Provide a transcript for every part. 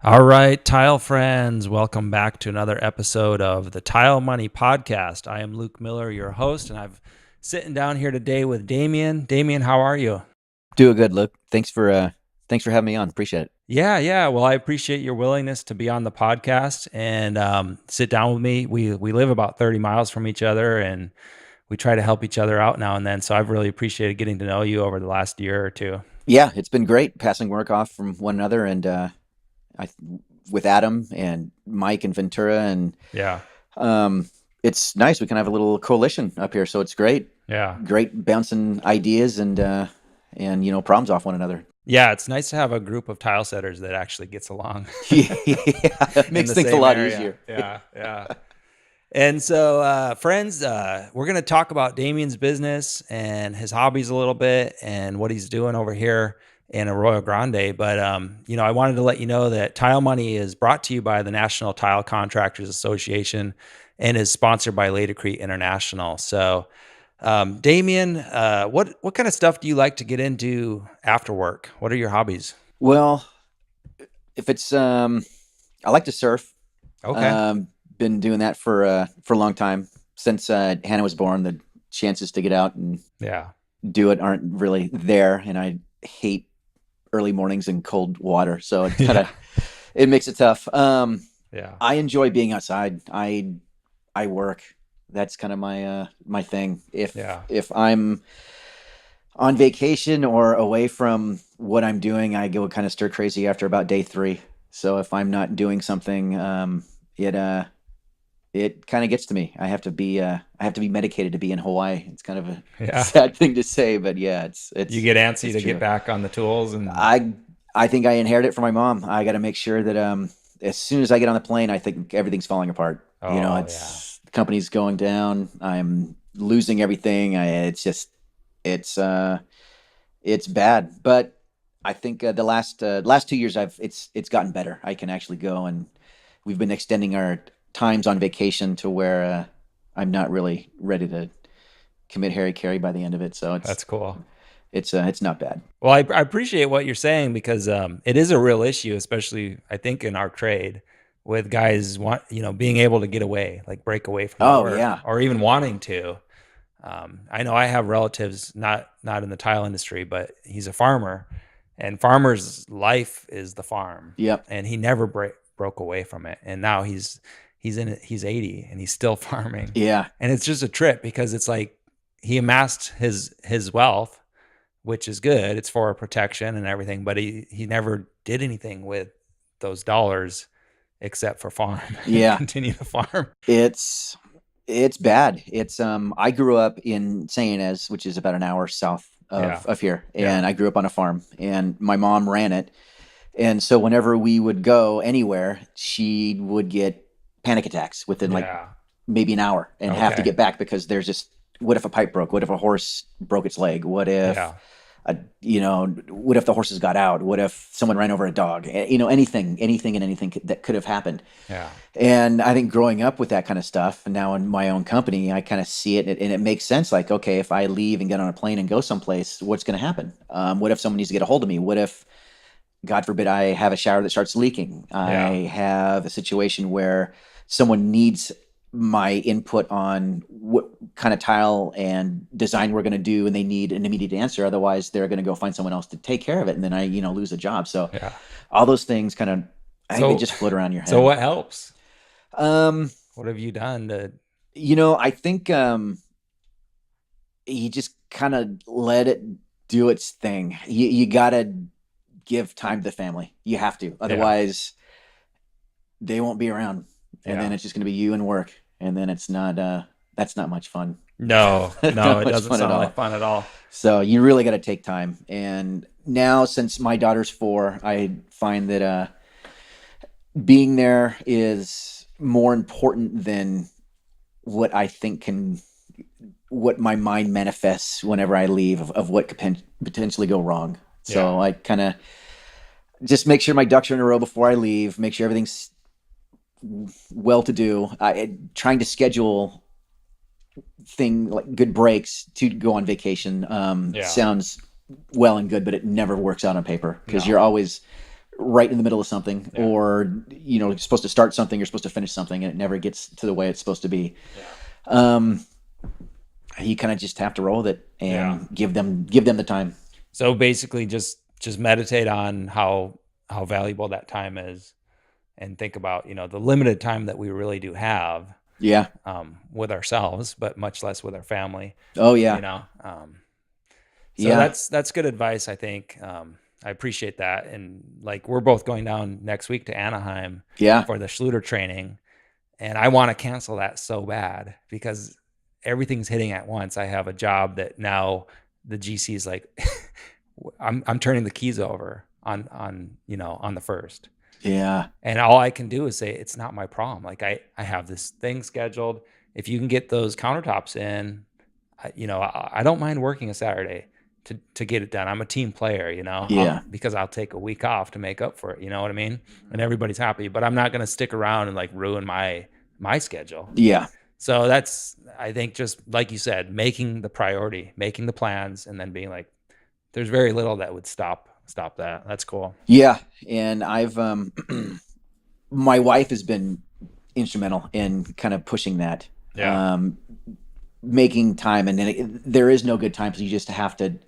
All right, tile friends, welcome back to another episode of the Tile Money Podcast. I am Luke Miller, your host, and I've sitting down here today with Damian. Damian, how are you? Doing good, Luke. Thanks for having me on. Appreciate it. Yeah. Well, I appreciate your willingness to be on the podcast and sit down with me. We live about 30 miles from each other, and we try to help each other out now and then. So I've really appreciated getting to know you over the last year or two. Yeah, it's been great passing work off from one another, and I with Adam and Mike and Ventura, and Yeah. um, it's nice. We can have a little coalition up here, so it's great. Yeah. Great bouncing ideas and problems off one another. Yeah, it's nice to have a group of tile setters that actually gets along Yeah, it in makes the things a same lot area. easier. Yeah. And so, friends, we're going to talk about Damian's business and his hobbies a little bit and what he's doing over here in Arroyo Grande. But, I wanted to let you know that Tile Money is brought to you by the National Tile Contractors Association and is sponsored by Laticrete International. So, Damian, what kind of stuff do you like to get into after work? What are your hobbies? Well, if it's I like to surf. Okay. Been doing that for a long time since Hannah was born. The chances to get out and Yeah. do it aren't really there, and I hate early mornings in cold water, so it kind of it makes it tough. Yeah. I enjoy being outside. I work. That's kind of my thing. Yeah. If I'm on vacation or away from what I'm doing, I go kind of stir crazy after about day 3. So if I'm not doing something, it kind of gets to me. I have to be medicated to be in Hawaii. It's kind of a Yeah. sad thing to say, but yeah, it's You get antsy it's to true. get back on the tools and I think I inherited it from my mom. I got to make sure that as soon as I get on the plane, I think everything's falling apart. oh yeah. It's the company's going down. I'm losing everything. It's just it's it's bad. But I think the last 2 years it's gotten better. I can actually go, and we've been extending our times on vacation to where I'm not really ready to commit Harry Carey by the end of it. So That's cool. it's not bad. Well, I appreciate what you're saying because it is a real issue, especially I think in our trade with guys being able to get away, like break away from the Oh work yeah, or even wanting to. I know I have relatives not in the tile industry, but he's a farmer, and farmer's life is the farm, yep, and he never broke away from it, and now he's in it. He's 80 and he's still farming, yeah, and it's just a trip because it's like he amassed his wealth, which is good. It's for protection and everything, but he never did anything with those dollars except for farm and yeah. continue to farm. It's it's bad. It's I grew up in San Ynez, which is about an hour south Yeah, of here, yeah, and I grew up on a farm, and my mom ran it. And so whenever we would go anywhere, she would get panic attacks within like yeah. maybe an hour and have to Okay, get back because there's just what if a pipe broke? What if a horse broke its leg? What if yeah. what if the horses got out? What if someone ran over a dog? Anything that could have happened. Yeah. And I think growing up with that kind of stuff, and now in my own company, I kind of see it, and it makes sense. Like, okay, if I leave and get on a plane and go someplace, what's going to happen? What if someone needs to get a hold of me? What if, God forbid, I have a shower that starts leaking? Yeah. I have a situation where someone needs my input on what kind of tile and design we're going to do, and they need an immediate answer. Otherwise, they're going to go find someone else to take care of it, and then I, lose a job. So Yeah. all those things kind of, I think they So just float around your so head. what helps? Um, What have you done to I think you just kind of let it do its thing. You gotta give time to the family. You have to, Yeah. otherwise they won't be around, and then Yeah. it's just gonna be you and work, and then it's not. That's not much fun. No, That's no, not it much doesn't fun at sound like all. fun at all. So you really got to take time. And now, since my daughter's 4, I find that being there is more important than what I think what my mind manifests whenever I leave of what could potentially go wrong. Yeah. So I kind of just make sure my ducks are in a row before I leave, make sure everything's well to do. Trying to schedule thing like good breaks to go on vacation Yeah. sounds well and good, but it never works out on paper because No. you're always right in the middle of something, Yeah. or you're supposed to start something, you're supposed to finish something, and it never gets to the way it's supposed to be. Yeah. Um, you kind of just have to roll with it Yeah. and give them the time. So basically just meditate on how valuable that time is, and think about, the limited time that we really do have Yeah. with ourselves, but much less with our family, Oh you yeah. know. So Yeah. that's good advice, I think. I appreciate that. And like, we're both going down next week to Anaheim Yeah. for the Schluter training, and I want to cancel that so bad because everything's hitting at once. I have a job that now the GC is like, I'm turning the keys over on on the first. Yeah. And all I can do is say, it's not my problem. Like, I have this thing scheduled. If you can get those countertops in, I don't mind working a Saturday to get it done. I'm a team player, Yeah. because I'll take a week off to make up for it. You know what I mean? And everybody's happy, but I'm not going to stick around and like ruin my schedule. Yeah. So that's, I think, just like you said, making the priority, making the plans, and then being like, there's very little that would stop that. That's cool. Yeah. And I've my wife has been instrumental in kind of pushing that. Yeah. Making time, and then there is no good time, so you just have to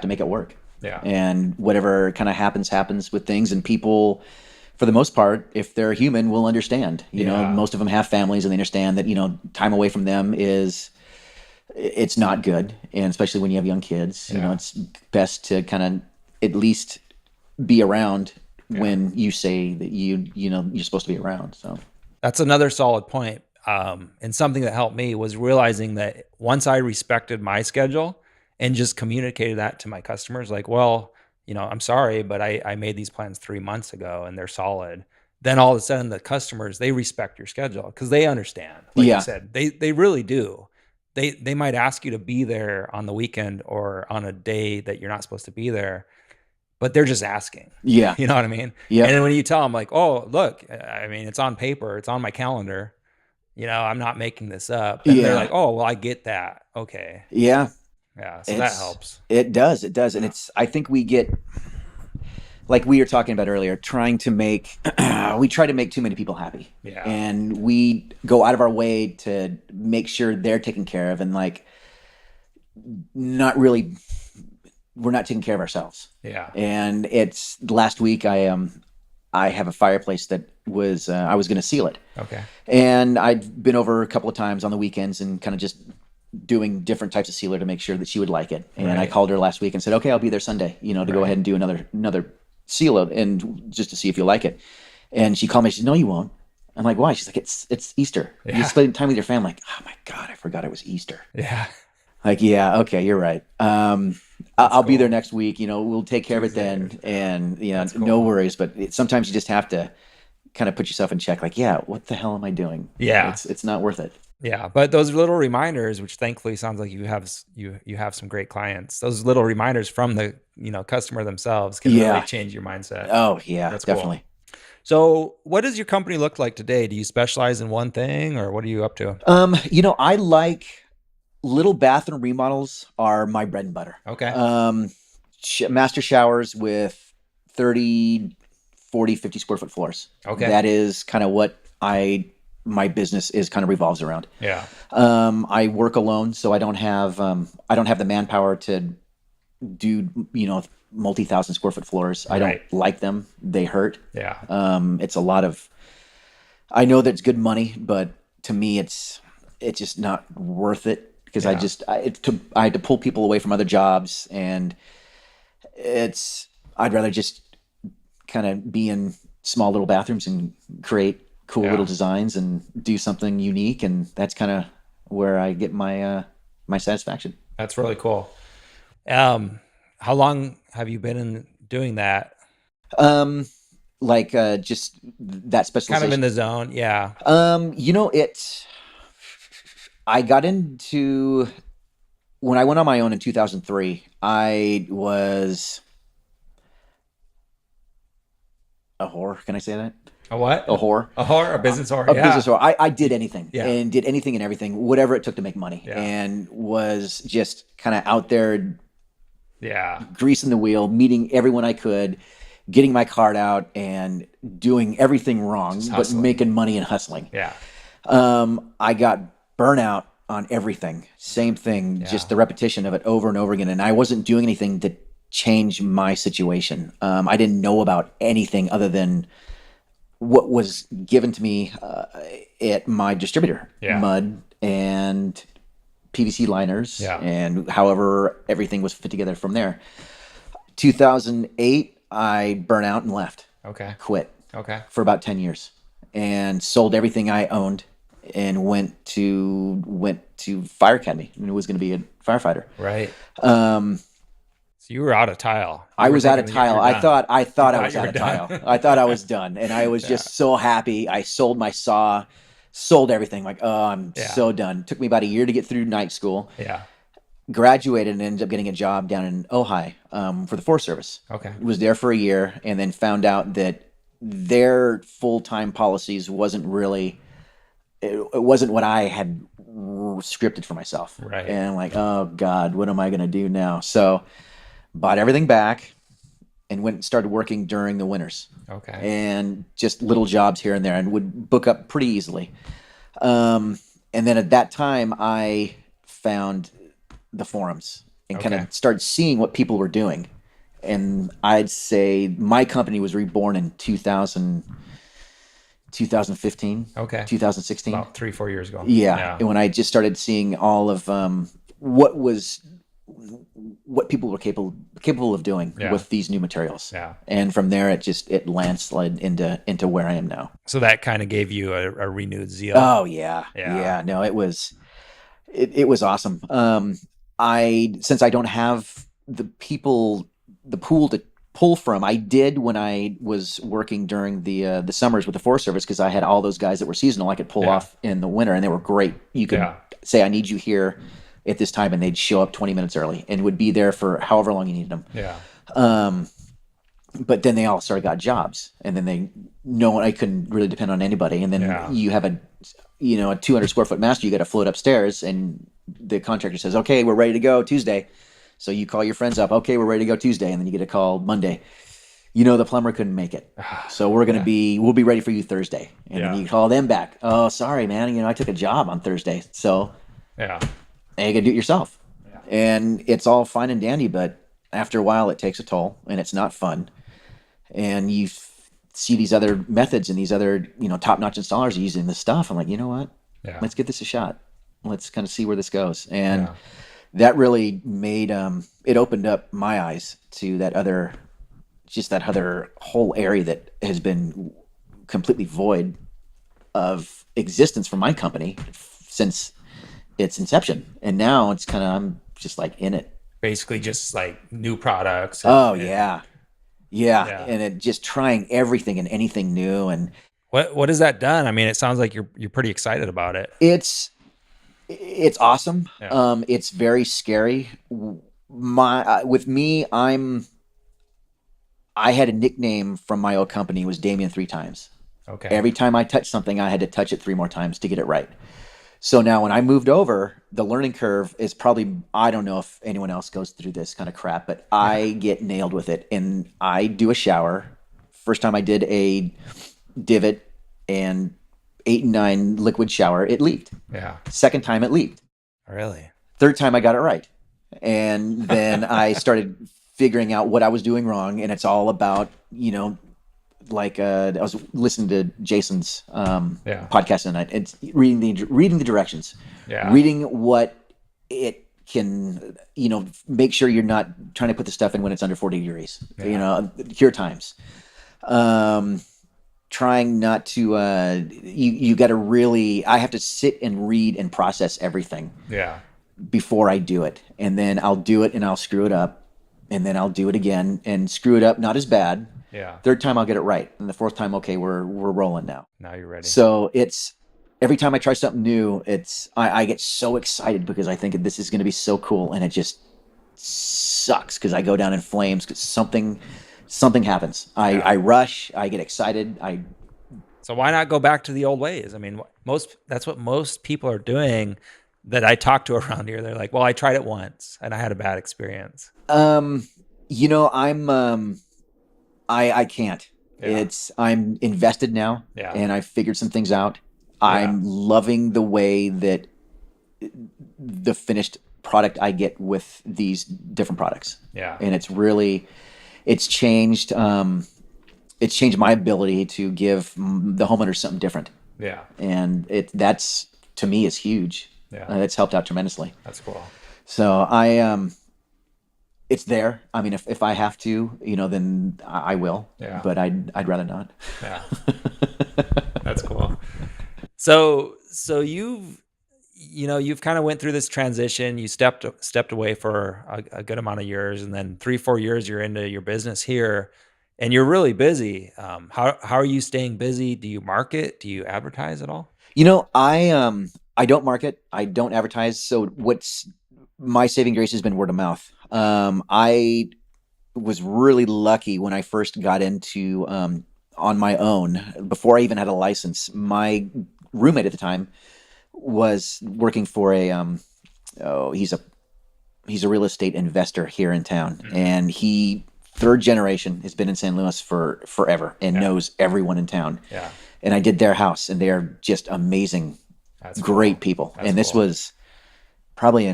make it work. Yeah. And whatever kind of happens with things, and people, for the most part, if they're human, will understand. Most of them have families, and they understand that time away from them it's not good, and especially when you have young kids. It's best to kind of at least be around when you say that you're supposed to be around. So that's another solid point. And something that helped me was realizing that once I respected my schedule and just communicated that to my customers, like, well, I'm sorry, but I made these plans 3 months ago and they're solid. Then all of a sudden the customers, they respect your schedule because they understand. Like you said, they really do. They might ask you to be there on the weekend or on a day that you're not supposed to be there, but they're just asking. Yeah. You know what I mean? Yeah. And then when you tell them like, oh, look, I mean, it's on paper, it's on my calendar, I'm not making this up. And they're like, oh, well, I get that. Okay. Yeah. Yeah. So that helps. It does. It does. And I think we get, like we were talking about earlier, we try to make too many people happy. Yeah. And we go out of our way to make sure they're taken care of, and like, not really, we're not taking care of ourselves. Yeah. And it's last week, I have a fireplace that I was going to seal it. Okay. And I'd been over a couple of times on the weekends and kind of just doing different types of sealer to make sure that she would like it. And I called her last week and said, okay, I'll be there Sunday, to go ahead and do another seal and just to see if you like it. And she called me. She said, no, you won't. I'm like, why? She's like, it's Easter. Yeah. You spend time with your family. Like, oh my God, I forgot it was Easter. Yeah. Like, yeah, okay, you're right. I'll be there next week. We'll take care of it then. And cool. No worries. But sometimes you just have to kind of put yourself in check. Like, yeah, what the hell am I doing? Yeah. It's not worth it. Yeah. But those little reminders, which thankfully sounds like you have some great clients, those little reminders from the, customer themselves can really change your mindset. Oh yeah, that's definitely. Cool. So what does your company look like today? Do you specialize in one thing, or what are you up to? I like little bathroom remodels are my bread and butter. Okay. Master showers with 30, 40, 50 square foot floors. Okay. That is kind of what my business is kind of revolves around. Yeah. I work alone, so I don't have the manpower to do, multi-thousand square foot floors. I don't like them. They hurt. Yeah. It's a lot of, I know that it's good money, but to me, it's just not worth it. Because I had to pull people away from other jobs, and I'd rather just kind of be in small little bathrooms and create cool little designs and do something unique, and that's kind of where I get my satisfaction. That's really cool. How long have you been in doing that? Just that specialization. Kind of in the zone, yeah. I got into, when I went on my own in 2003, I was a whore. Can I say that? A what? A whore. A whore? A business whore? A business whore. I did anything. Yeah. And did anything and everything, whatever it took to make money. Yeah. And was just kind of out there greasing the wheel, meeting everyone I could, getting my card out and doing everything wrong, Just but hustling. making money and hustling. Yeah. I got burnout on everything. Same thing, Yeah. just the repetition of it over and over again. And I wasn't doing anything to change my situation. I didn't know about anything other than what was given to me at my distributor, Yeah. mud and PVC liners, Yeah. and however everything was fit together from there. 2008, I burnt out and left, Okay. quit Okay. for about 10 years and sold everything I owned and went to fire academy and was going to be a firefighter. Right. Um, So you were out of tile. You I were was out of thinking that you tile. were I done. thought I thought I thought was you out were of tile. done. I thought I was done, and I was Yeah. just so happy. I sold my saw, sold everything. Like, oh, I'm Yeah. so done. Took me about a year to get through night school. Yeah. Graduated and ended up getting a job down in Ojai for the Forest Service. Okay. Was there for a year, and then found out that their full-time policies wasn't really it wasn't what I had scripted for myself. Right. And I'm like, oh God, what am I going to do now? So bought everything back and went and started working during the winters Okay. and just little jobs here and there and would book up pretty easily. And then at that time, I found the forums and kind Okay. of started seeing what people were doing. And I'd say my company was reborn in 2015, Okay. 2016. About 3-4 years ago. Yeah. And when I just started seeing all of what people were capable of doing Yeah. with these new materials. Yeah. And from there, it landslide into where I am now. So that kind of gave you a renewed zeal. Oh yeah. Yeah. Yeah. No, it was awesome. Since I don't have the pool to pull from, I did when I was working during the summers with the Forest Service, because I had all those guys that were seasonal I could pull Yeah. off in the winter, and they were great. You could Yeah. say, I need you here at this time, and they'd show up 20 minutes early and would be there for however long you needed them. Yeah. But then they all started got jobs, and then I couldn't really depend on anybody. And then Yeah. you have a 200 square foot master, you got to float upstairs, and the contractor says, okay, we're ready to go Tuesday. So you call your friends up, okay, we're ready to go Tuesday. And then you get a call Monday. The plumber couldn't make it. So we'll be ready for you Thursday. And Yeah. then you call them back. Oh, sorry, man. I took a job on Thursday. So Yeah. and you can do it yourself. Yeah. And it's all fine and dandy, but after a while it takes a toll and it's not fun. And you see these other methods and these other, top-notch installers using this stuff. I'm like, you know what? Yeah. Let's give this a shot. Let's kind of see where this goes. And Yeah. that really made, it opened up my eyes to that other whole area that has been completely void of existence for my company since its inception. And now it's I'm just like in it. Basically just like new products. Oh and- yeah. Yeah. And it just trying everything and anything new. And What has that done? I mean, it sounds like you're pretty excited about it. it's awesome. Yeah. It's very scary. With me, I had a nickname from my old company. It was Damian 3 times. Okay. Every time I touched something, I had to touch it 3 more times to get it right. So now when I moved over, the learning curve is probably, I don't know if anyone else goes through this kind of crap, but I get nailed with it. And I do a shower. First time I did a divot and 8 and 9 liquid shower, it leaked. Yeah. Second time it leaked. Really? Third time I got it right. And then I started figuring out what I was doing wrong. And it's all about, I was listening to Jason's podcast tonight. It's reading the directions, Yeah. reading what it can, make sure you're not trying to put the stuff in when it's under 40 degrees, cure times. Trying not to, you got to really, I have to sit and read and process everything Yeah. before I do it. And then I'll do it and I'll screw it up. And then I'll do it again and screw it up, not as bad. Yeah. Third time I'll get it right. And the fourth time, okay, we're rolling now. Now you're ready. So it's every time I try something new, I get so excited because I think this is going to be so cool, and it just sucks because I go down in flames because something happens. I rush, I get excited. So why not go back to the old ways? I mean, that's what most people are doing that I talk to around here. They're like, well, I tried it I can't. Yeah. I'm invested now, Yeah. and I've figured some things out. Yeah. I'm loving the way that the finished product I get with these different products, Yeah. and it's changed. It's changed my ability to give the homeowners something different, Yeah. and that's to me is huge. Yeah. It's helped out tremendously. That's cool. So it's there. I mean, if I have to, then I will. Yeah. But I'd rather not. Yeah. That's cool. So you've kind of went through this transition. You stepped away for a good amount of years, and then 3-4 years you're into your business here, and you're really busy. How are you staying busy? Do you market? Do you advertise at all? I don't market. I don't advertise. So what's my saving grace has been word of mouth. I was really lucky when I first got into on my own before I even had a license. My roommate at the time was working for a he's a real estate investor here in town, and he third generation has been in San Luis for forever and Yeah. knows everyone in town. Yeah. And I did their house, and they are just amazing, That's great cool. people. That's And this cool. was probably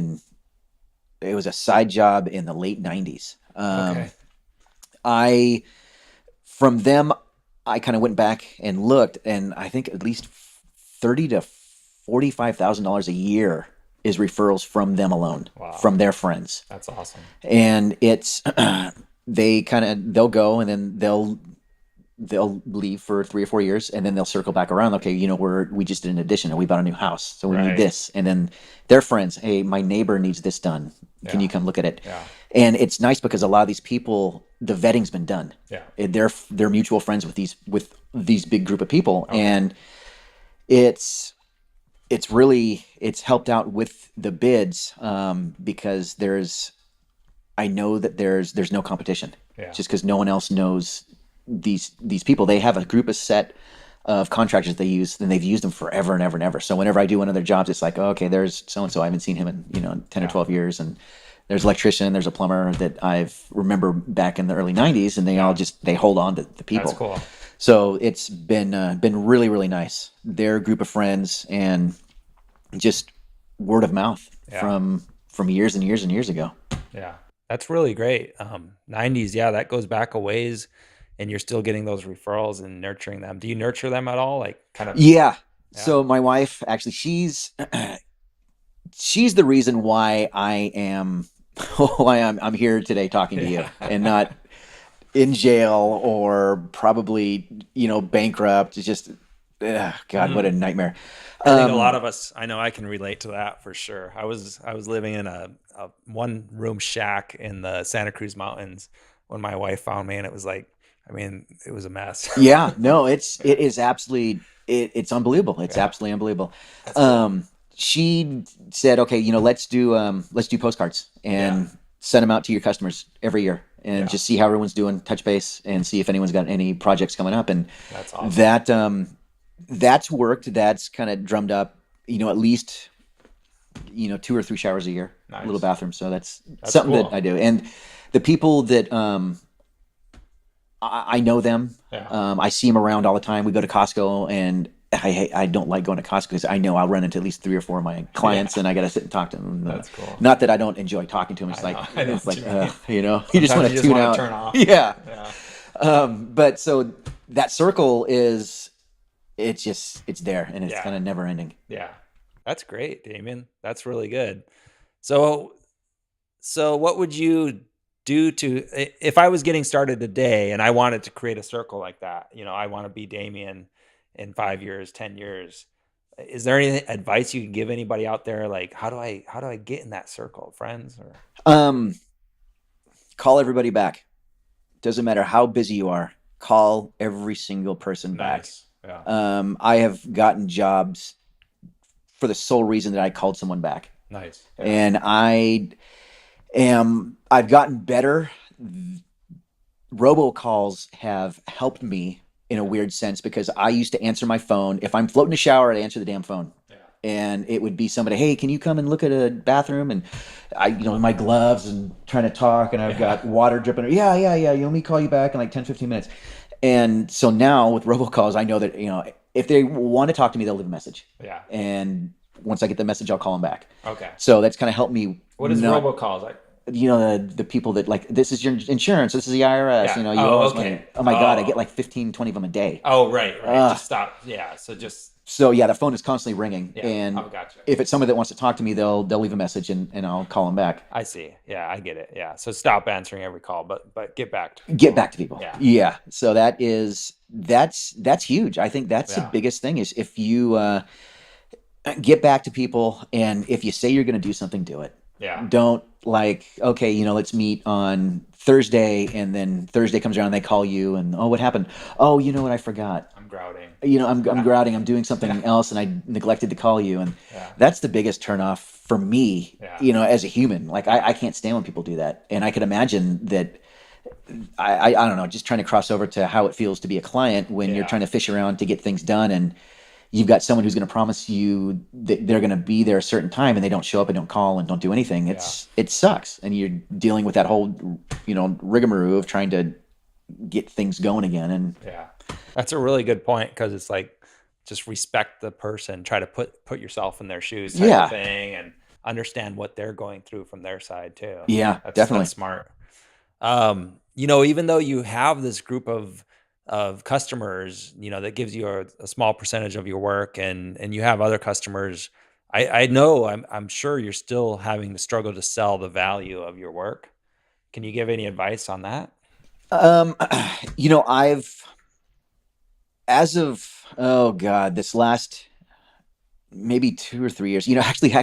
it was a side job in the late '90s. Okay. I from them I kind of went back and looked, and I think at least $30,000 to $45,000 a year is referrals from them alone, Wow. from their friends. That's awesome. And it's they'll go, and then they'll leave for 3 or 4 years, and then they'll circle back around. Okay, we just did an addition, and we bought a new house, so we need Right. this. And then their friends, hey, my neighbor needs this done. Can Yeah. you come look at it? Yeah. And it's nice because a lot of these people, the vetting's been done. Yeah. They're mutual friends with these big group of people, Okay. and it's it's helped out with the bids, because I know that there's no competition, Yeah. just because no one else knows these people. They have a group of set of contractors they use, and they've used them forever and ever and ever. So whenever I do one of their jobs, it's like, oh, okay, there's so and so. I haven't seen him in 10 or Yeah. 12 years, and there's an electrician, there's a plumber that I've remember back in the early '90s, and they hold on to the people. That's cool. So it's been really, really nice. Their group of friends, and just word of mouth Yeah. from years and years and years ago. Yeah. That's really great. 90s, yeah, that goes back a ways, and you're still getting those referrals and nurturing them. Do you nurture them at all? Like kind of, Yeah. yeah. So my wife, actually, she's the reason why I am why I'm here today talking to you, Yeah. and not in jail or probably bankrupt. It's just God, what a nightmare. I think a lot of us, I know I can relate to that for sure. I was living in a one room shack in the Santa Cruz Mountains when my wife found me, and it was like, I mean, it was a mess. Yeah, no, it is absolutely it's unbelievable. It's Yeah. absolutely unbelievable. That's cool. She said, okay, let's do postcards and Yeah. send them out to your customers every year, and Yeah. just see how everyone's doing, touch base, and see if anyone's got any projects coming up. And That's awesome. that's worked. That's kind of drummed up, at least 2 or 3 showers a year, Nice. little bathroom. So that's That's something cool. that I do. And the people that I know them. Yeah. I see them around all the time. We go to Costco, and I don't like going to Costco because I know I'll run into at least 3 or 4 of my clients, and I got to sit and talk to them. That's cool. Not that I don't enjoy talking to them. It's I like know. I know it's like what you mean. you just want Sometimes to tune wanna out. turn off. Yeah. Yeah. But so that circle it's there, and it's Yeah. kind of never ending. Yeah. That's great, Damian. That's really good. So what would you do if I was getting started today and I wanted to create a circle like that? I want to be Damian in 5 years, 10 years. Is there any advice you can give anybody out there? Like, how do I get in that circle of friends? Or Call everybody back. Doesn't matter how busy you are. Call every single person back. nice. Yeah. I have gotten jobs for the sole reason that I called someone back. Nice. Yeah. And I've gotten better. Robocalls have helped me in a weird sense, because I used to answer my phone. If I'm floating in the shower, I'd answer the damn phone. Yeah. and it would be somebody, hey, can you come and look at a bathroom? And I, my gloves and trying to talk, and I've Yeah. got water dripping. Yeah, yeah, yeah. Let me call you back in like 10, 15 minutes. And so now with robocalls, I know that, if they want to talk to me, they'll leave a message. Yeah. And once I get the message, I'll call them back. Okay. So that's kind of helped me What is not, robocalls like? the people that like, this is your insurance, this is the IRS, Yeah. you owe Oh, us money. okay. Oh my God, I get Oh. like 15, 20 of them a day. Oh, right, right. Uh, Just stop. Yeah. So just so yeah, the phone is constantly ringing. yeah. And Oh, gotcha. if it's somebody that wants to talk to me, they'll leave a message, and I'll call them back. I see. Yeah, I get it. Yeah. So stop answering every call, but get back to Get people. back to people. Yeah. Yeah. So that's huge. I think that's the Yeah. biggest thing is if you get back to people, and if you say you're going to do something, do it. Yeah. Don't like, okay, let's meet on Thursday, and then Thursday comes around and they call you, and oh, what happened? Oh, you know what? I forgot. I'm grouting. I'm Yeah. grouting. I'm doing something Yeah. else, and I neglected to call you, and Yeah. that's the biggest turnoff for me. Yeah. As a human, like I can't stand when people do that, and I can imagine that. I don't know, just trying to cross over to how it feels to be a client when you're Yeah. trying to fish around to get things done, and you've got someone who's going to promise you that they're going to be there a certain time, and they don't show up and don't call and don't do anything. Yeah. It sucks, and you're dealing with that whole rigmarole of trying to get things going again. And Yeah. That's a really good point because it's like just respect the person, try to put yourself in their shoes type of yeah, thing and understand what they're going through from their side too. yeah, definitely. That's smart. Even though you have this group of customers, that gives you a small percentage of your work and you have other customers, I know I'm sure you're still having to struggle to sell the value of your work. Can you give any advice on that? Um, I've, as of, oh God, this last maybe 2 or 3 years, actually,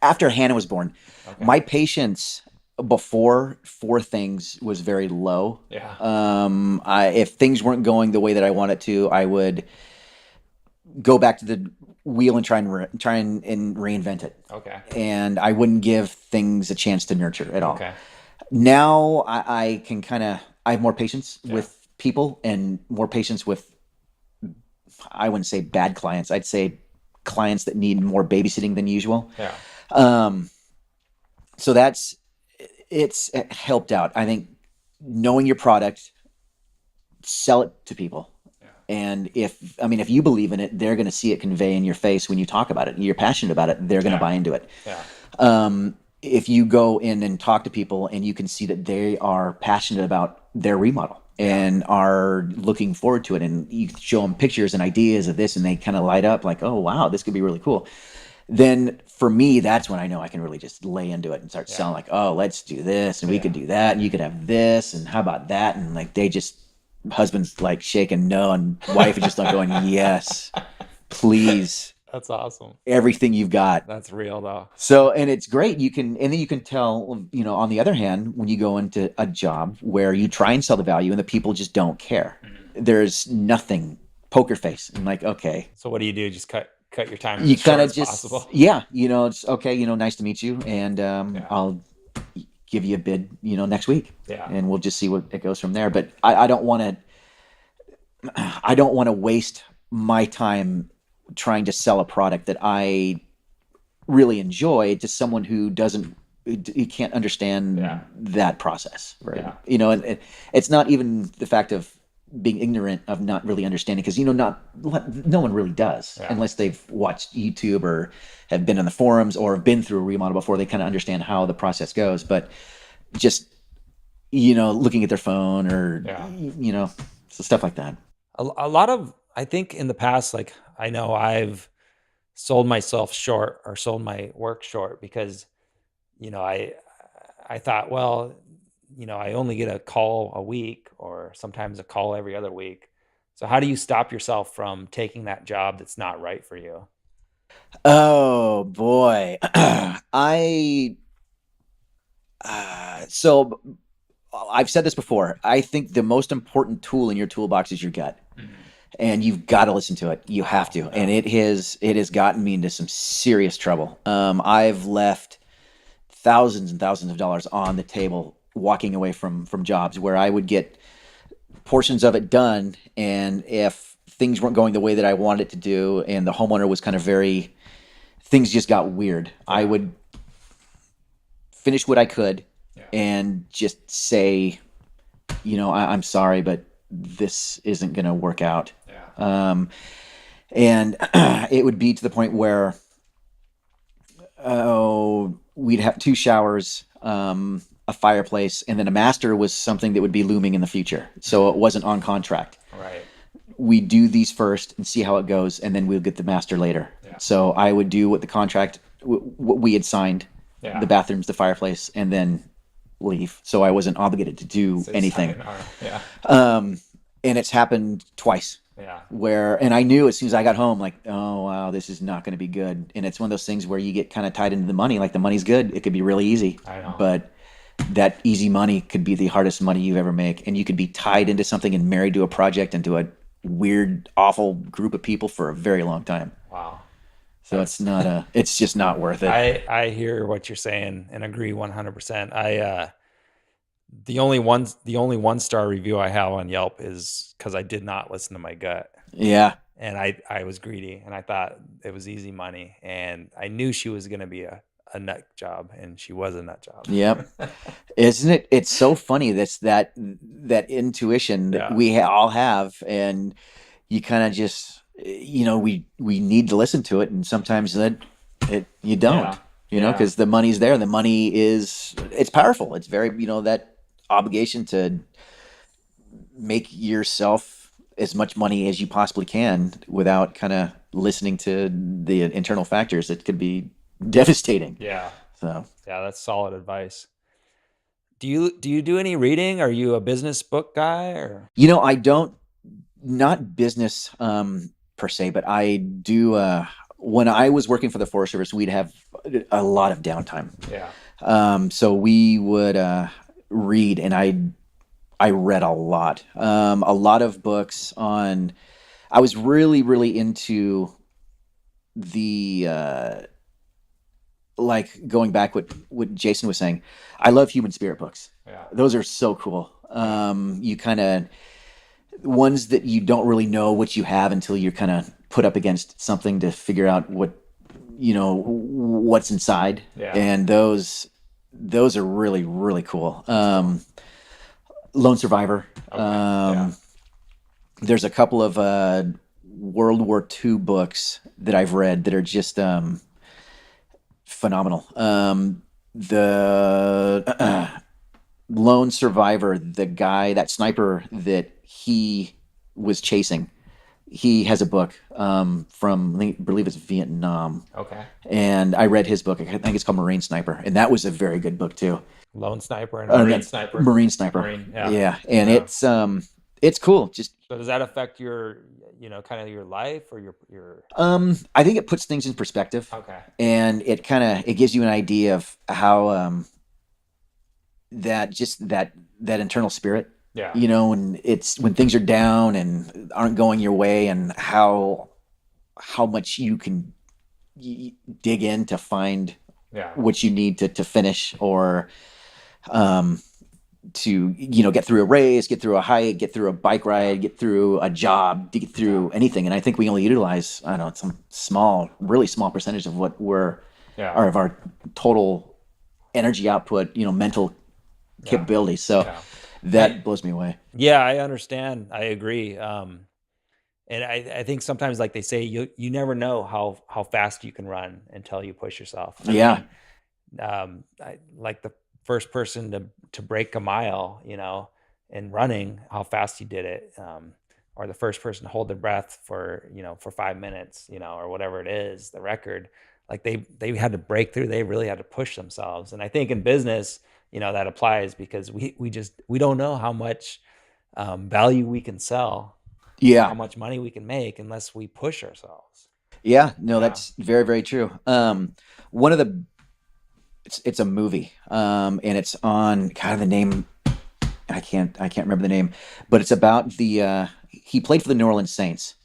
after Hannah was born, Okay. my patience before for things was very low. Yeah. If things weren't going the way that I wanted to, I would go back to the wheel and try and reinvent it. Okay. And I wouldn't give things a chance to nurture at all. Okay. Now I can I have more patience Yeah. with people, and more patience with, I wouldn't say bad clients. I'd say clients that need more babysitting than usual. Yeah. Um, so it's helped out. I think knowing your product, sell it to people. Yeah. And if you believe in it, they're going to see it convey in your face when you talk about it. You're passionate about it. They're going to Yeah. buy into it. Yeah. If you go in and talk to people and you can see that they are passionate about their remodel and are looking forward to it, and you show them pictures and ideas of this, and they kind of light up like, oh, wow, this could be really cool. Then for me, that's when I know I can really just lay into it and start selling, like, oh, let's do this, and we could do that, and you could have this, and how about that? And like, husband's like shaking no, and wife is just like going, yes, please, That's awesome. everything you've got. That's real though. So, and it's great. And then you can tell, on the other hand, when you go into a job where you try and sell the value and the people just don't care, there's nothing, poker face. And like, okay, So what do you do? Just cut your time you as short kind of as just, possible. yeah, it's okay, nice to meet you. And Yeah. I'll give you a bid, next week. Yeah. And we'll just see what it goes from there. But I don't want to waste my time trying to sell a product that I really enjoy to someone who can't understand Yeah. that process, right? Yeah. And it's not even the fact of being ignorant of not really understanding, because no one really does, Yeah. unless they've watched YouTube or have been in the forums or have been through a remodel before. They kind of understand how the process goes, but just looking at their phone or so stuff like that. A lot of, I think in the past, like I know I've sold myself short or sold my work short because, I thought, well, I only get a call a week or sometimes a call every other week. So how do you stop yourself from taking that job that's not right for you? Oh boy. I so I've said this before. I think the most important tool in your toolbox is your gut, Mhm. and you've got to listen to it. You have to, and it has gotten me into some serious trouble. I've left thousands and thousands of dollars on the table walking away from jobs where I would get portions of it done, and if things weren't going the way that I wanted it to do, and the homeowner was kind of very things just got weird. I Yeah. would finish what I could Yeah. and just say, I'm sorry, but this isn't going to work out. Yeah. And it would be to the point where, we'd have two showers, a fireplace, and then a master was something that would be looming in the future. So it wasn't on contract. Right. We do these first and see how it goes, and then we'll get the master later. Yeah. So I would do what the contract, what we had signed, Yeah. the bathrooms, the fireplace, and then leave. So I wasn't obligated to do So anything. Yeah. And it's happened twice. Yeah. And I knew as soon as I got home, like, oh wow, this is not going to be good. And it's one of those things where you get kind of tied into the money. Like the money's good, it could be really easy. I know. But that easy money could be the hardest money you ever make, and you could be tied into something and married to a project and to a weird, awful group of people for a very long time. Wow. So it's just not worth it. I hear what you're saying and agree 100%. The only one star review I have on Yelp is because I did not listen to my gut. Yeah. And I was greedy and I thought it was easy money. And I knew she was going to be a nut job, and she was a nut job. Yep. Isn't it? It's so funny. That's that intuition that we all have, and you kind of just, we need to listen to it, and sometimes you don't, because the money's there. The money it's powerful. It's very, that obligation to make yourself as much money as you possibly can without kind of listening to the internal factors. It could be devastating. Yeah. So yeah, that's solid advice. Do you do any reading? Are you a business book guy or? I don't, not business per se, but I do. When I was working for the Forest Service, we'd have a lot of downtime. Yeah. So we would read, and I read a lot of books on. I was really, really into the like going back what Jason was saying. I love human spirit books. Yeah. Those are so cool. You kind of ones that you don't really know what you have until you're kind of put up against something to figure out what's inside. Yeah. And those are really, really cool. Lone Survivor. Okay. There's a couple of World War II books that I've read that are just phenomenal. The Lone Survivor, the guy, that sniper that he was chasing, he has a book from, I believe it's Vietnam. Okay. And I read his book. I think it's called Marine Sniper, and that was a very good book too. Lone Sniper and Marine Sniper. Marine Sniper. Marine, yeah. Yeah, and it's cool. Just so does that affect your, kind of your life or your? I think it puts things in perspective. Okay. And it gives you an idea of how that internal spirit. Yeah. And it's when things are down and aren't going your way, and how much you can dig in to find what you need to finish, or to get through a race, get through a hike, get through a bike ride, get through a job, get through anything. And I think we only utilize, I don't know, some really small percentage of what or of our total energy output, mental capability. So that blows me away. Yeah, I understand. I agree. And I think sometimes, like they say, you never know how fast you can run until you push yourself. I mean, I like the first person to break a mile, in running, how fast he did it, or the first person to hold their breath for 5 minutes, or whatever it is, the record. Like they had to break through. They really had to push themselves. And I think in business, that applies, because we don't know how much value we can sell. Yeah. How much money we can make unless we push ourselves. Yeah, no, that's very, very true. One of the, it's a movie, and it's on the name. I can't remember the name, but it's about he played for the New Orleans Saints,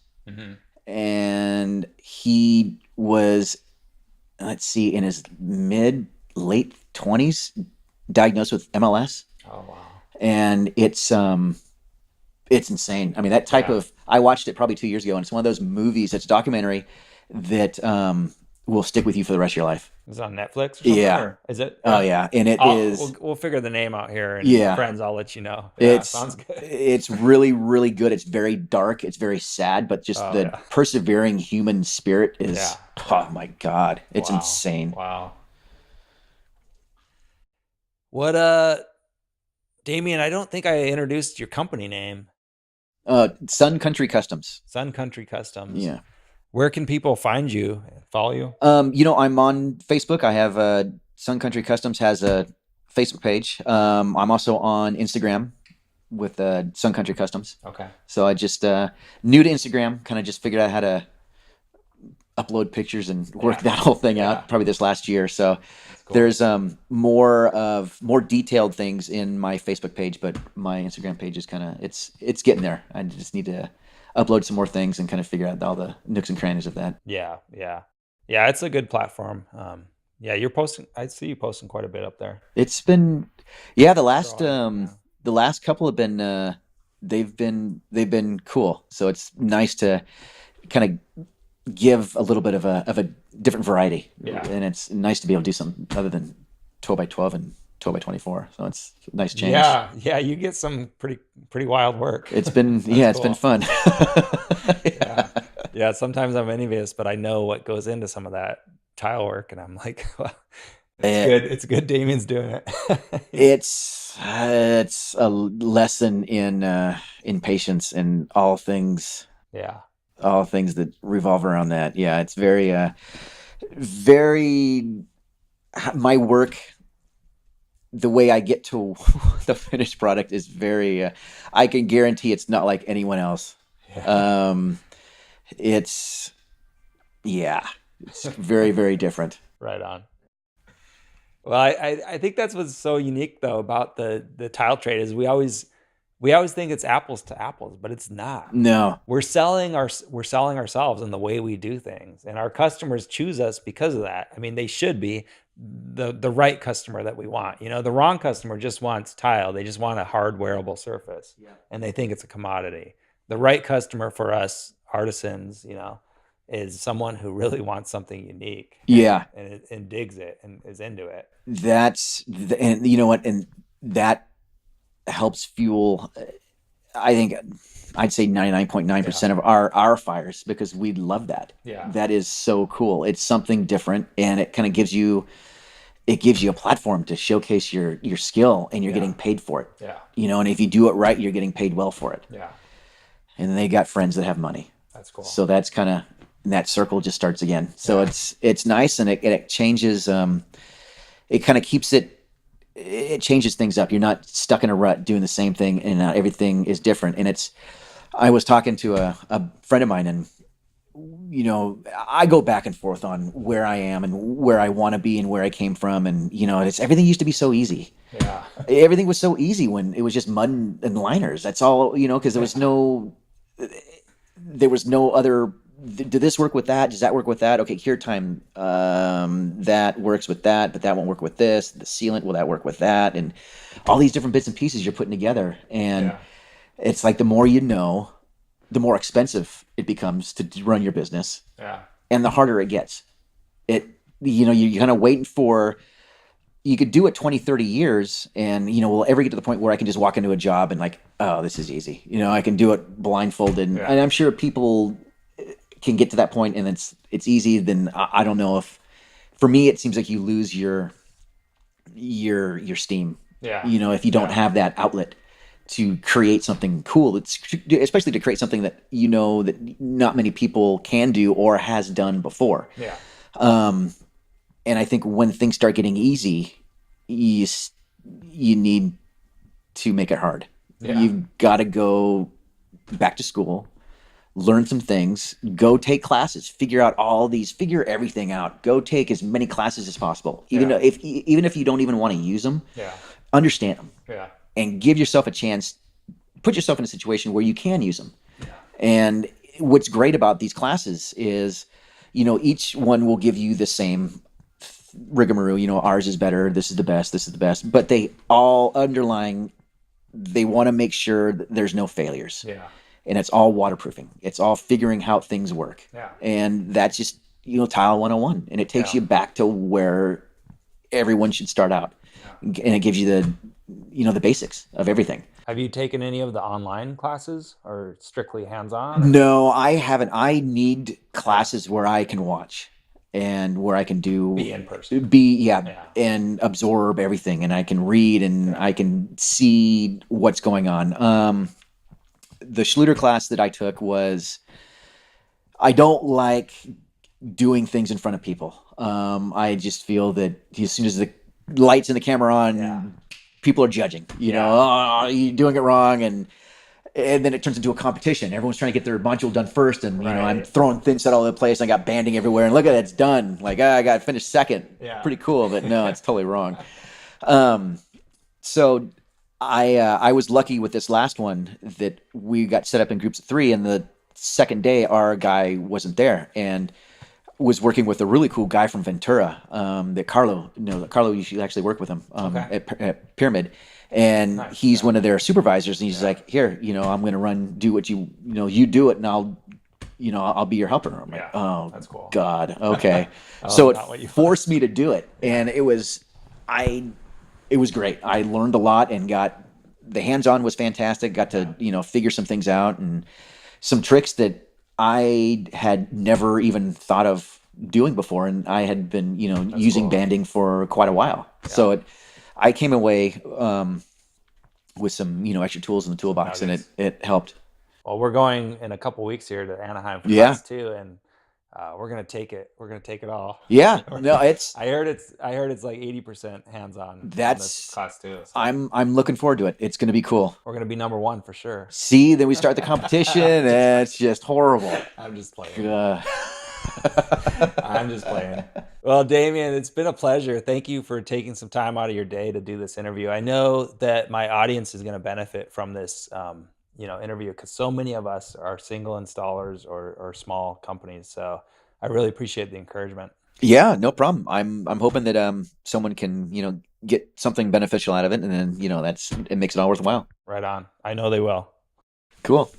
and he was, let's see, in his late 20s, diagnosed with MLS. Oh wow! And it's insane. I mean, that type of, I watched it probably 2 years ago, and it's one of those movies, it's a documentary that will stick with you for the rest of your life. Is it on Netflix or something, Yeah. or is it? Oh Yeah. yeah, and it is. We'll figure the name out here, and Yeah, friends, I'll let you know. Yeah, it's sounds good. it's really really good. It's very dark. It's very sad, but just Oh the yeah, persevering human spirit is. yeah, Oh yeah. my God, it's Wow, insane. wow. What Damian? I don't think I introduced your company name, Sun Country Customs. Sun Country Customs. Yeah. Where can people find you and follow you? I'm on Facebook. I have Sun Country Customs has a Facebook page. I'm also on Instagram with Sun Country Customs. Okay, So I just new to Instagram, kind of just figured out how to upload pictures and work yeah, that whole thing yeah. out probably this last year. So That's cool. there's more detailed things in my Facebook page, but my Instagram page is kind of it's getting there. I just need to upload some more things and kind of figure out all the nooks and crannies of that. Yeah, yeah, yeah. It's a good platform. Yeah, you're posting. I see you posting quite a bit up there. It's been, yeah, Growing. Yeah, the last couple have been they've been cool. So it's nice to kind of give a little bit of a different variety, yeah, and it's nice to be able to do something other than 12 by 12 and 12 by 24. So it's a nice change. yeah, yeah. You get some pretty wild work. It's been That's yeah, it's been cool. fun. Yeah, yeah. Sometimes I'm envious, but I know what goes into some of that tile work, and I'm like, well, it's It, good. It's good. Damien's doing it. it's a lesson in patience and Yeah, all things that revolve around that. Yeah, it's very very my work, the way I get to the finished product is very I can guarantee it's not like anyone else. yeah. Um it's yeah, it's very very different. Right on. Well, I think that's what's so unique though about the tile trade is we always think it's apples to apples, but it's not. No. We're selling ourselves in the way we do things, and our customers choose us because of that. I mean, they should be the right customer that we want. You know, the wrong customer just wants tile. They just want a hard wearable surface, Yeah. and they think it's a commodity. The right customer for us artisans, is someone who really wants something unique Yeah. and digs it and is into it. And you know what, and that helps fuel I think I'd say Yeah. 99.9% of our fires because we love that. Yeah. That is so cool. It's something different and it kind of gives you a platform to showcase your skill and you're Yeah. getting paid for it. Yeah. And if you do it right, you're getting paid well for it. Yeah. And then they got friends that have money. That's cool. So that's kind of that circle just starts again. So Yeah. it's nice and it changes it kind of keeps it changes things up. You're not stuck in a rut doing the same thing and everything is different. And I was talking to a friend of mine and I go back and forth on where I am and where I want to be and where I came from. And, it's everything used to be so easy. Yeah. Everything was so easy when it was just mud and liners. That's all, because there was no other. Did this work with that? Does that work with that? Okay, cure time. That works with that, but that won't work with this. The sealant, will that work with that? And all these different bits and pieces you're putting together. And Yeah. it's like the more you know, the more expensive it becomes to run your business Yeah. and the harder it gets. You're kind of waiting for, you could do it 20, 30 years and, will ever get to the point where I can just walk into a job and like, oh, this is easy. I can do it blindfolded. Yeah. And I'm sure people can get to that point and it's easy. Then I don't know if, for me, it seems like you lose your steam. Yeah. If you don't Yeah. have that outlet to create something cool, especially to create something that that not many people can do or has done before. Yeah. And I think when things start getting easy, you need to make it hard. Yeah. You've got to go back to school, learn some things, go take classes, figure everything out. Go take as many classes as possible, even Yeah. even if you don't even want to use them. Yeah. Understand them Yeah. and give yourself a chance. Put yourself in a situation where you can use them. Yeah. And what's great about these classes is, each one will give you the same rigmarole. Ours is better. This is the best. This is the best. But they all underlying, they want to make sure that there's no failures. Yeah. And it's all waterproofing. It's all figuring how things work. Yeah. And that's just, Tile 101, and it takes Yeah. you back to where everyone should start out, and it gives you the basics of everything. Have you taken any of the online classes or strictly hands-on or No, I haven't. I need yeah, classes where I can watch and where I can be do in person? be yeah Yeah. and absorb everything, and I can read and Yeah. I can see what's going on. The Schluter class that I took was, I don't like doing things in front of people. I just feel that as soon as the lights and the camera Yeah. on, people are judging. Yeah. Oh, you're doing it wrong, and then it turns into a competition. Everyone's trying to get their module done first, and I'm Right. throwing thin set all over the place. I got banding everywhere, and look at it, it's done. Like, I got finished second. Yeah. Pretty cool, but no, it's totally wrong. Um, so I was lucky with this last one that we got set up in groups of three, and the second day our guy wasn't there, and was working with a really cool guy from Ventura, that Carlo, you should actually work with him, Okay. at Pyramid. And Nice. he's Yeah. one of their supervisors. And he's Yeah. like, here, I'm going to do what you do it, and I'll be your helper. I'm like, Yeah. oh That's cool. God. Okay. Oh, So it not what you want. forced me to do it. And it was great. I learned a lot, and the hands-on was fantastic. Got to, figure some things out, and some tricks that I had never even thought of doing before, and I had been, That's using cool. banding for quite a while. Yeah. So I came away, with some, extra tools in the toolbox, and Nuggets. it helped. Well, we're going in a couple weeks here to Anaheim for Yeah, class two, and we're gonna take it. We're gonna take it all. yeah. No, I heard it's like 80% hands-on on this that's class too. So I'm looking forward to it. It's going to be cool. we're gonna be number one for sure. See, then we start the competition, and it's just horrible. I'm just playing. Uh, I'm just playing. Well, Damian, it's been a pleasure. Thank you for taking some time out of your day to do this interview. I know that my audience is going to benefit from this, interview because so many of us are single installers or small companies. So I really appreciate the encouragement. Yeah, no problem. I'm hoping that someone can, get something beneficial out of it, and then, it makes it all worthwhile. Right on. I know they will. Cool.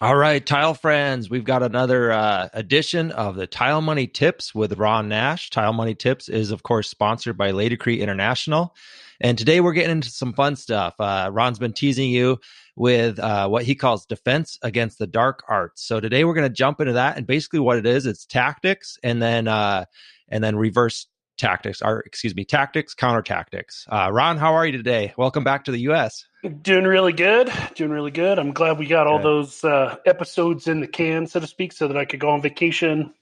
All right, Tile friends, we've got another edition of the Tile Money Tips with Ron Nash. Tile Money Tips is, of course, sponsored by Lady Crete International. And today we're getting into some fun stuff. Ron's been teasing you with what he calls defense against the dark arts. So today we're going to jump into that. And basically what it is, it's tactics and then reverse tactics, tactics, counter tactics. Ron, how are you today? Welcome back to the U.S. Doing really good. Doing really good. I'm glad we got all Good. those episodes in the can, so to speak, so that I could go on vacation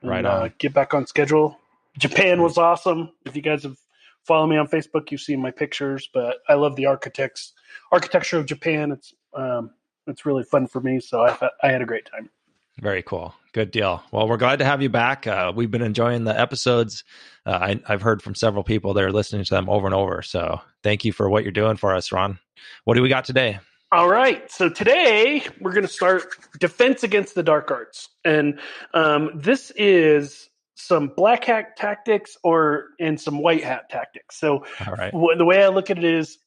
and Right on. get back on schedule. Japan was awesome. If you guys have followed me on Facebook, you've seen my pictures. But I love the architecture of Japan. It's really fun for me. So I had a great time. Very cool. Good deal. Well, we're glad to have you back. We've been enjoying the episodes. I've heard from several people that are listening to them over and over. So thank you for what you're doing for us, Ron. What do we got today? All right. So today we're going to start defense against the dark arts. And this is some black hat tactics and some white hat tactics. So All right. the way I look at it is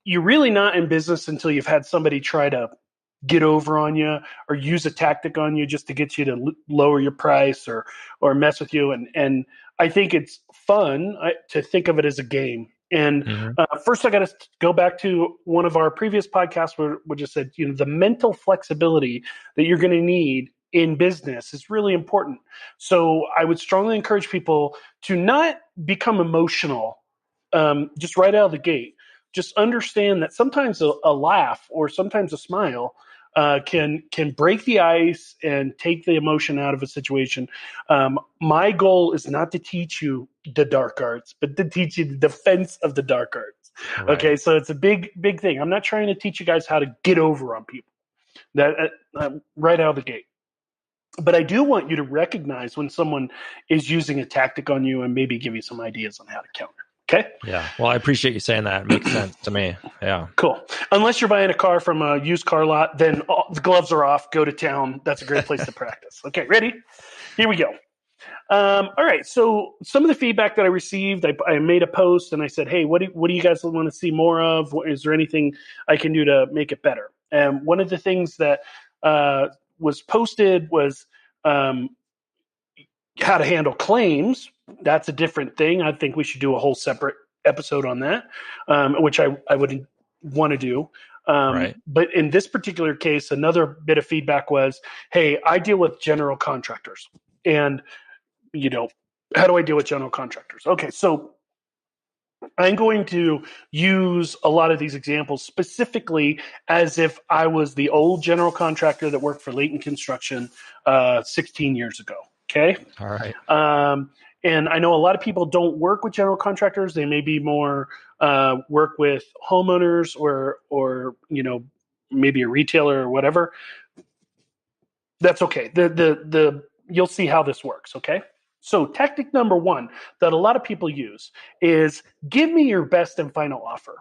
you're really not in business until you've had somebody try to get over on you or use a tactic on you just to get you to lower your price or mess with you. And I think it's fun to think of it as a game. And first, I got to go back to one of our previous podcasts where we just said, the mental flexibility that you're going to need in business is really important. So I would strongly encourage people to not become emotional just right out of the gate. Just understand that sometimes a laugh or sometimes a smile can break the ice and take the emotion out of a situation. My goal is not to teach you the dark arts, but to teach you the defense of the dark arts. Right. Okay, so it's a big thing. I'm not trying to teach you guys how to get over on people that right out of the gate. But I do want you to recognize when someone is using a tactic on you and maybe give you some ideas on how to counter. Okay. Yeah. Well, I appreciate you saying that. It makes sense to me. Yeah. Cool. Unless you're buying a car from a used car lot, then the gloves are off. Go to town. That's a great place to practice. Okay. Ready? Here we go. All right. So some of the feedback that I received, I made a post and I said, hey, what do you guys want to see more of? Is there anything I can do to make it better? And one of the things that was posted was how to handle claims, that's a different thing. I think we should do a whole separate episode on that, which I would want to do. Right. But in this particular case, another bit of feedback was, hey, I deal with general contractors. And, how do I deal with general contractors? Okay, so I'm going to use a lot of these examples specifically as if I was the old general contractor that worked for Leighton Construction 16 years ago. Okay. All right. And I know a lot of people don't work with general contractors. They may be more work with homeowners or maybe a retailer or whatever. That's okay. You'll see how this works. Okay. So tactic number one that a lot of people use is give me your best and final offer.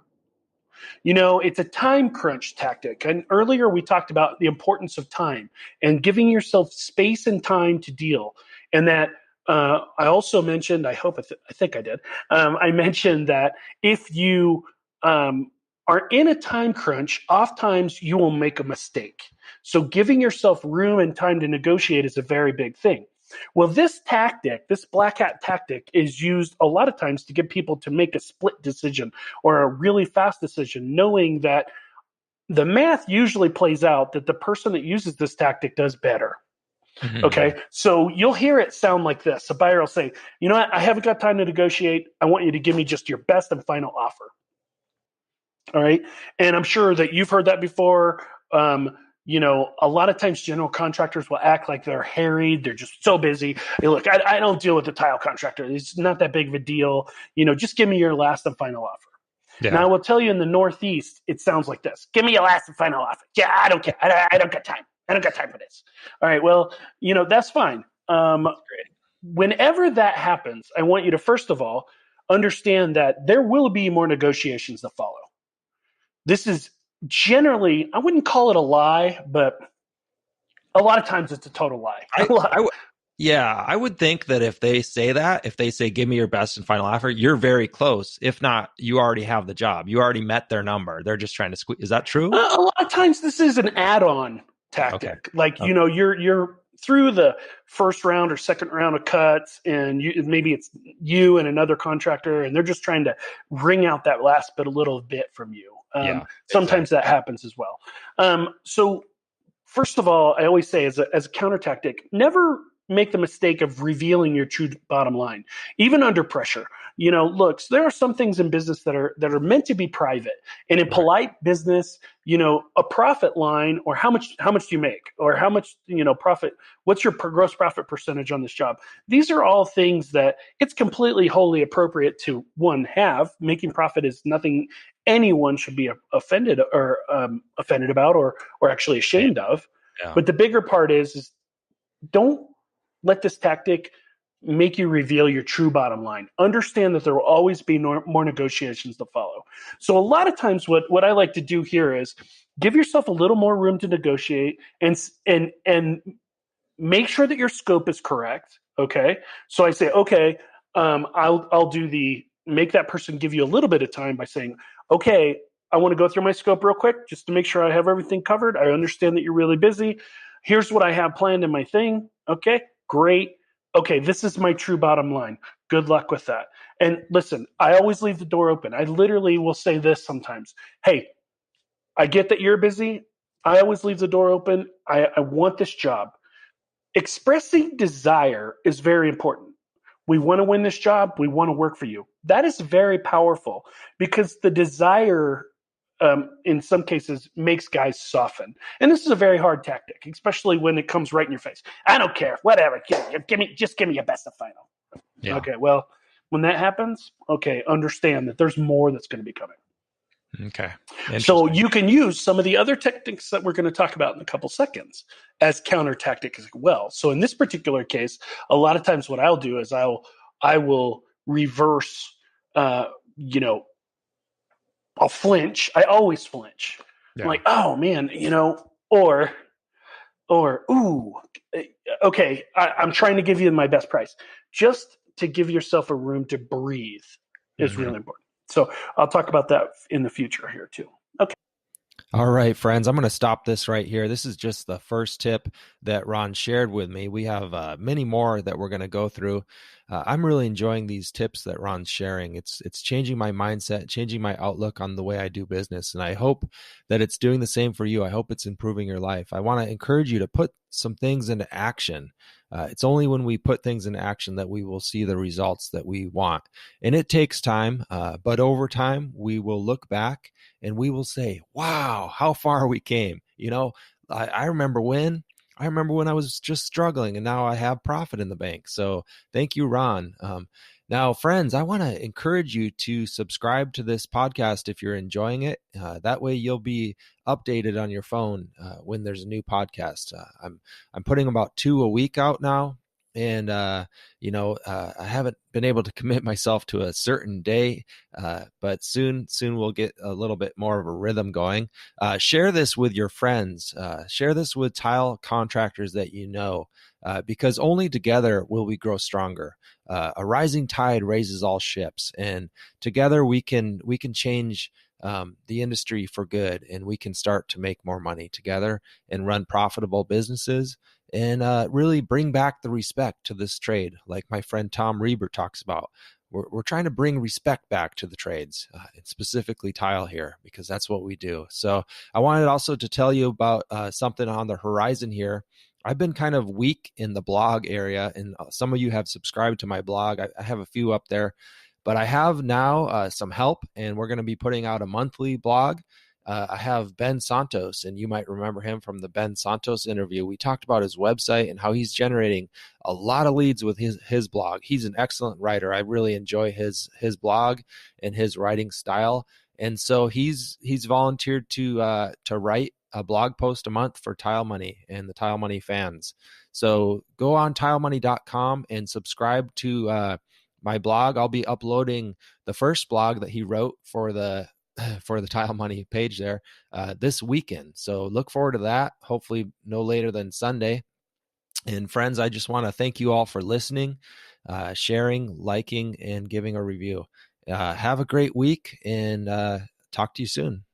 It's a time crunch tactic. And earlier we talked about the importance of time and giving yourself space and time to deal. And that I also mentioned, I think I did. I mentioned that if you are in a time crunch, oftentimes you will make a mistake. So giving yourself room and time to negotiate is a very big thing. Well, this black hat tactic, is used a lot of times to get people to make a split decision or a really fast decision, knowing that the math usually plays out that the person that uses this tactic does better. Mm-hmm. Okay, so you'll hear it sound like this. A buyer will say, you know what, I haven't got time to negotiate. I want you to give me just your best and final offer. All right, and I'm sure that you've heard that before. A lot of times general contractors will act like they're harried. They're just so busy. Hey, look, I don't deal with the tile contractor. It's not that big of a deal. Just give me your last and final offer. Yeah. Now, I will tell you in the Northeast, it sounds like this. Give me your last and final offer. Yeah, I don't care. I don't got time. I don't got time for this. All right, well, that's fine. Whenever that happens, I want you to, first of all, understand that there will be more negotiations that follow. This is generally, I wouldn't call it a lie, but a lot of times it's a total lie. I would think that if they say, give me your best and final offer, you're very close. If not, you already have the job. You already met their number. They're just trying to squeeze. Is that true? A lot of times this is an add-on tactic. Okay. Like, you're through the first round or second round of cuts, and maybe it's you and another contractor, and they're just trying to wring out that last bit, a little bit from you. Sometimes that happens as well. So first of all, I always say as a counter tactic, never make the mistake of revealing your true bottom line, even under pressure. Look, so there are some things in business that are meant to be private, and in polite business, a profit line, or how much do you make, or how much, profit, what's your gross profit percentage on this job? These are all things that it's completely wholly appropriate to have. Making profit is nothing anyone should be offended about or actually ashamed of. Yeah. But the bigger part is don't let this tactic make you reveal your true bottom line. Understand that there will always be more negotiations to follow. So a lot of times what I like to do here is give yourself a little more room to negotiate and make sure that your scope is correct. Okay. So I say, okay, I'll make that person give you a little bit of time by saying, okay, I want to go through my scope real quick just to make sure I have everything covered. I understand that you're really busy. Here's what I have planned in my thing. Okay, great. Okay, this is my true bottom line. Good luck with that. And listen, I always leave the door open. I literally will say this sometimes. Hey, I get that you're busy. I always leave the door open. I want this job. Expressing desire is very important. We want to win this job. We want to work for you. That is very powerful because the desire, in some cases, makes guys soften. And this is a very hard tactic, especially when it comes right in your face. I don't care. Whatever. Give me your best and final. Yeah. Okay. Well, when that happens, okay, understand that there's more that's going to be coming. Okay. So you can use some of the other techniques that we're going to talk about in a couple seconds as counter tactics as well. So in this particular case, a lot of times what I'll do is I will reverse, I'll flinch. I always flinch. Yeah. I'm like, oh man, or, ooh, okay, I'm trying to give you my best price. Just to give yourself a room to breathe is really important. So I'll talk about that in the future here too. Okay. All right, friends, I'm going to stop this right here. This is just the first tip that Ron shared with me. We have many more that we're going to go through. I'm really enjoying these tips that Ron's sharing. It's changing my mindset, changing my outlook on the way I do business, and I hope that it's doing the same for you. I hope it's improving your life. I want to encourage you to put some things into action. It's only when we put things into action that we will see the results that we want. And it takes time, but over time, we will look back and we will say, wow, how far we came. I remember when I was just struggling and now I have profit in the bank. So thank you, Ron. Now, friends, I want to encourage you to subscribe to this podcast if you're enjoying it. That way you'll be updated on your phone when there's a new podcast. I'm putting about 2 a week out now. And, I haven't been able to commit myself to a certain day, but soon we'll get a little bit more of a rhythm going. Share this with your friends. Share this with tile contractors that you know, because only together will we grow stronger. A rising tide raises all ships, and together we can change the industry for good, and we can start to make more money together and run profitable businesses and really bring back the respect to this trade, like my friend Tom Reber talks about. We're trying to bring respect back to the trades, and specifically tile here, because that's what we do. So I wanted also to tell you about something on the horizon here. I've been kind of weak in the blog area, and some of you have subscribed to my blog. I have a few up there, but I have now some help, and we're going to be putting out a monthly blog. I have Ben Santos, and you might remember him from the Ben Santos interview. We talked about his website and how he's generating a lot of leads with his blog. He's an excellent writer. I really enjoy his blog and his writing style. And so he's volunteered to write a blog post a month for Tile Money and the Tile Money fans. So go on tilemoney.com and subscribe to my blog. I'll be uploading the first blog that he wrote for the Tile Money page there this weekend. So look forward to that, hopefully no later than Sunday. And friends, I just want to thank you all for listening, sharing, liking, and giving a review. Have a great week, and talk to you soon.